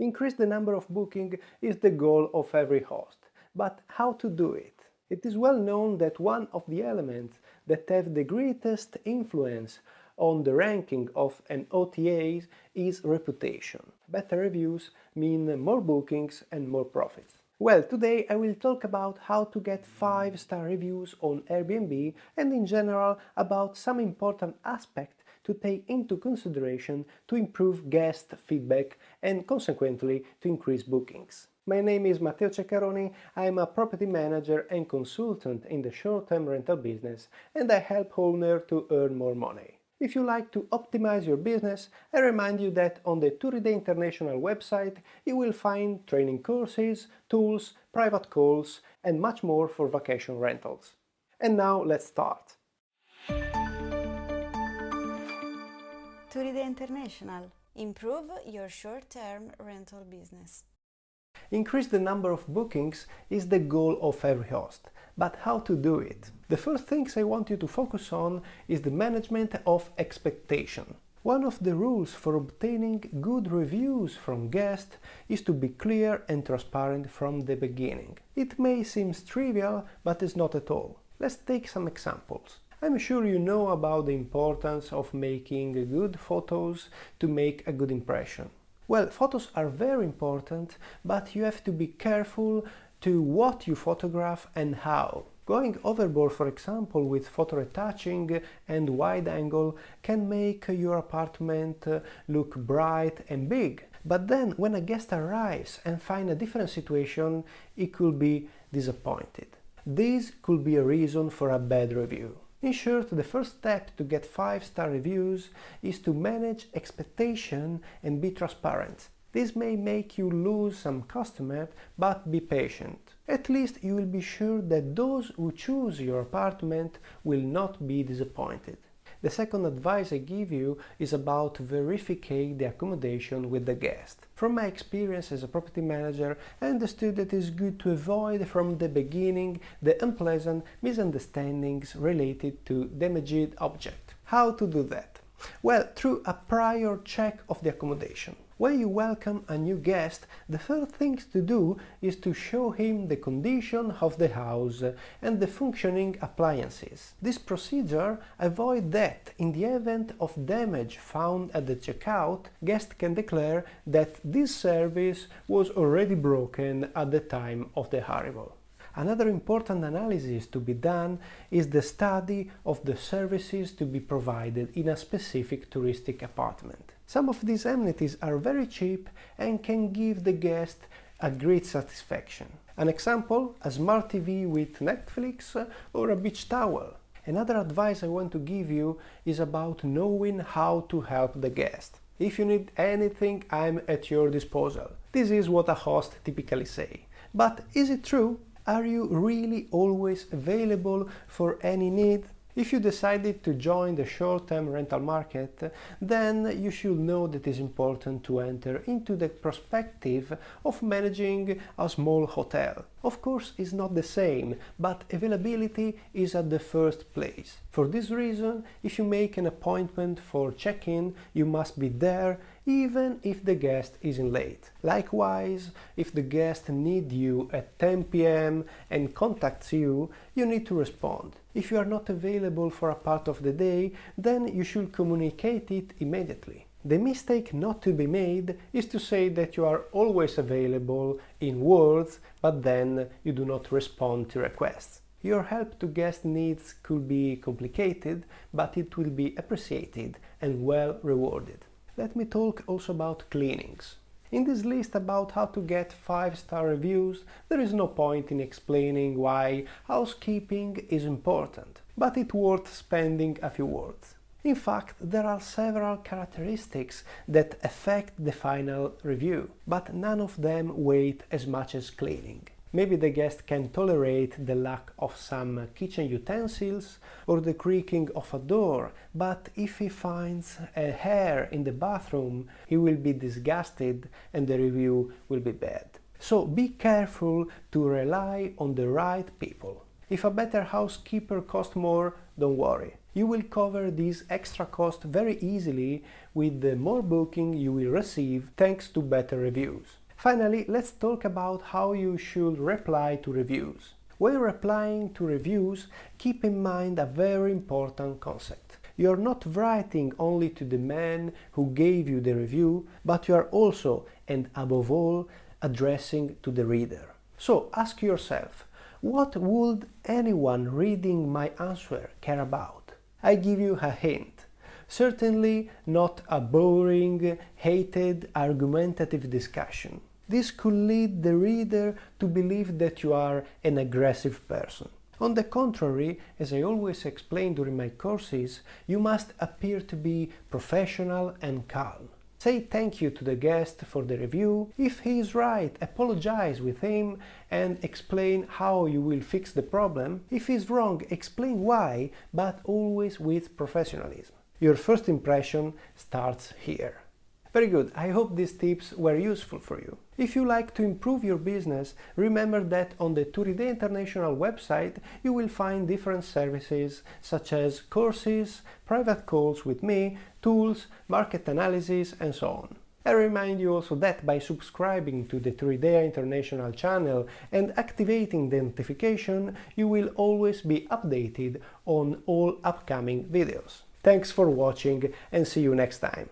Increase the number of bookings is the goal of every host. But how to do it? It is well known that one of the elements that have the greatest influence on the ranking of an OTA is reputation. Better reviews mean more bookings and more profits. Well, today I will talk about how to get 5-star reviews on Airbnb and in general about some important aspects to take into consideration to improve guest feedback and consequently to increase bookings. My name is Matteo Ceccaroni, I am a property manager and consultant in the short-term rental business and I help owners to earn more money. If you like to optimize your business, I remind you that on the Turidea International website you will find training courses, tools, private calls and much more for vacation rentals. And now let's start. Turidea International. Improve your short-term rental business. Increase the number of bookings is the goal of every host. But how to do it? The first things I want you to focus on is the management of expectation. One of the rules for obtaining good reviews from guests is to be clear and transparent from the beginning. It may seem trivial, but it's not at all. Let's take some examples. I'm sure you know about the importance of making good photos to make a good impression. Well, photos are very important, but you have to be careful to what you photograph and how. Going overboard, for example, with photo retouching and wide angle can make your apartment look bright and big. But then when a guest arrives and finds a different situation, he could be disappointed. This could be a reason for a bad review. In short, the first step to get 5-star reviews is to manage expectation and be transparent. This may make you lose some customers, but be patient. At least you will be sure that those who choose your apartment will not be disappointed. The second advice I give you is about verifying the accommodation with the guest. From my experience as a property manager, I understood that it is good to avoid from the beginning the unpleasant misunderstandings related to damaged object. How to do that? Well, through a prior check of the accommodation. When you welcome a new guest, the first thing to do is to show him the condition of the house and the functioning appliances. This procedure avoids that, in the event of damage found at the checkout, guests can declare that this service was already broken at the time of the arrival. Another important analysis to be done is the study of the services to be provided in a specific touristic apartment. Some of these amenities are very cheap and can give the guest a great satisfaction. An example, a smart TV with Netflix or a beach towel. Another advice I want to give you is about knowing how to help the guest. If you need anything, I'm at your disposal. This is what a host typically say. But is it true? Are you really always available for any need? If you decided to join the short-term rental market, then you should know that it is important to enter into the perspective of managing a small hotel. Of course, it's not the same, but availability is at the first place. For this reason, if you make an appointment for check-in, you must be there even if the guest isn't late. Likewise, if the guest needs you at 10 p.m. and contacts you, you need to respond. If you are not available for a part of the day, then you should communicate it immediately. The mistake not to be made is to say that you are always available in words, but then you do not respond to requests. Your help to guest needs could be complicated, but it will be appreciated and well rewarded. Let me talk also about cleanings. In this list about how to get 5-star reviews, there is no point in explaining why housekeeping is important, but it's worth spending a few words. In fact, there are several characteristics that affect the final review, but none of them weigh as much as cleaning. Maybe the guest can tolerate the lack of some kitchen utensils or the creaking of a door, but if he finds a hair in the bathroom, he will be disgusted and the review will be bad. So be careful to rely on the right people. If a better housekeeper costs more, don't worry. You will cover this extra cost very easily with the more booking you will receive thanks to better reviews. Finally, let's talk about how you should reply to reviews. When replying to reviews, keep in mind a very important concept. You are not writing only to the man who gave you the review, but you are also, and above all, addressing to the reader. So ask yourself, what would anyone reading my answer care about? I give you a hint. Certainly not a boring, hated, argumentative discussion. This could lead the reader to believe that you are an aggressive person. On the contrary, as I always explain during my courses, you must appear to be professional and calm. Say thank you to the guest for the review. If he is right, apologize with him and explain how you will fix the problem. If he is wrong, explain why, but always with professionalism. Your first impression starts here. Very good, I hope these tips were useful for you. If you like to improve your business, remember that on the Turidea International website you will find different services such as courses, private calls with me, tools, market analysis and so on. I remind you also that by subscribing to the Turidea International channel and activating the notification, you will always be updated on all upcoming videos. Thanks for watching and see you next time.